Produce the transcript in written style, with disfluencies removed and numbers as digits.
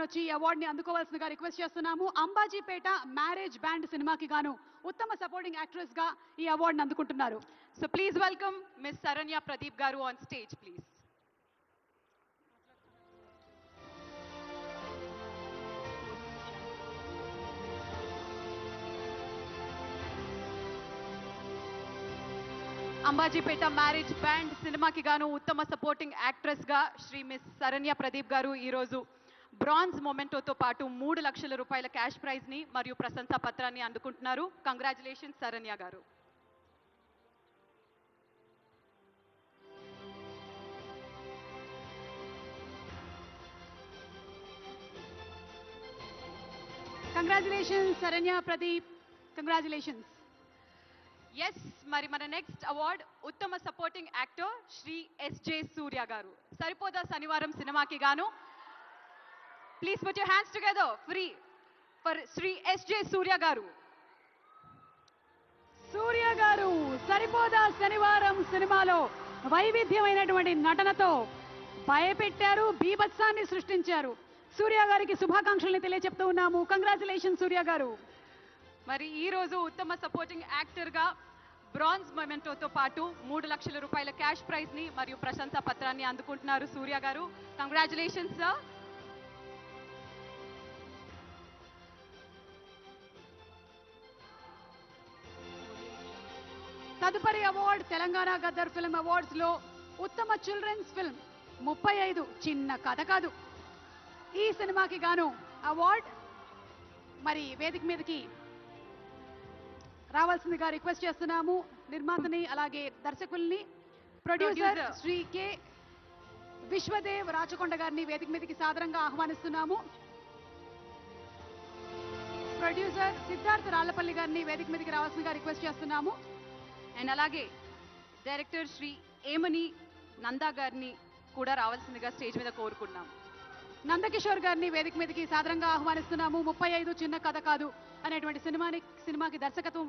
వచ్చి ఈ అవార్డుని అందుకోవాల్సిందిగా రిక్వెస్ట్ చేస్తున్నాము. అంబాజీపేట మ్యారేజ్ బ్యాండ్ సినిమాకి గాను ఉత్తమ సపోర్టింగ్ యాక్ట్రెస్ గా ఈ అవార్డుని అందుకుంటున్నారు. So please welcome Miss Saranya Pradeep Garu on stage, please. Ambajipeta marriage band సినిమాకి గాను ఉత్తమ సపోర్టింగ్ యాక్ట్రెస్ గా శ్రీ మిస్ శరణ్య ప్రదీప్ గారు ఈ రోజు బ్రాంజ్ మొమెంటోతో పాటు 3 లక్షల రూపాయల క్యాష్ ప్రైజ్ ని మరియు ప్రశంసా పత్రాన్ని అందుకుంటున్నారు. కంగ్రాచులేషన్స్ శరణ్య గారు. Congratulations Saranya Pradeep, congratulations. Yes, మరి మన నెక్స్ట్ అవార్డ్ ఉత్తమ supporting actor Shri S J Surya గారు. సరిపోదా శనివారం సినిమాకి గాను please put your hands together free for Shri S J Surya గారు. సూర్య గారు సరిపోదా శనివారం సినిమాలో వైవిధ్యమైనటువంటి నటనతో భయపెట్టారు, బీభత్సాన్ని సృష్టించారు. సూర్య గారికి శుభాకాంక్షల్ని తెలియజెప్తూ ఉన్నాము. కంగ్రాచులేషన్ సూర్య గారు. మరి ఈ రోజు ఉత్తమ సపోర్టింగ్ యాక్టర్ గా బ్రాంజ్ మొమెంటోతో పాటు 3 లక్షల రూపాయల క్యాష్ ప్రైజ్ ని మరియు ప్రశంసా పత్రాన్ని అందుకుంటున్నారు సూర్య గారు. Congratulations sir. తదుపరి award Telangana Gaddar film awards లో ఉత్తమ చిల్డ్రన్స్ ఫిల్మ్ 35 చిన్న కథ కాదు ఈ సినిమాకి గాను అవార్డ్ మరి వేదిక మీదకి రావాల్సిందిగా రిక్వెస్ట్ చేస్తున్నాము. నిర్మాతని అలాగే దర్శకుల్ని ప్రొడ్యూసర్ శ్రీ కె విశ్వదేవ్ రాచకొండ గారిని వేదిక మీదకి సాదరంగా ఆహ్వానిస్తున్నాము. ప్రొడ్యూసర్ సిద్ధార్థ్ రాళ్లపల్లి గారిని వేదిక మీదకి రావాల్సిందిగా రిక్వెస్ట్ చేస్తున్నాము. అండ్ అలాగే డైరెక్టర్ శ్రీ ఏమని నందా గారిని కూడా రావాల్సిందిగా స్టేజ్ మీద కోరుకున్నాం. నందకిషోర్ గారిని వేదిక మీదకి సాదరంగా ఆహ్వానిస్తున్నాము. 35 చిన్న కథ కాదు అనేటువంటి సినిమాకి దర్శకత్వం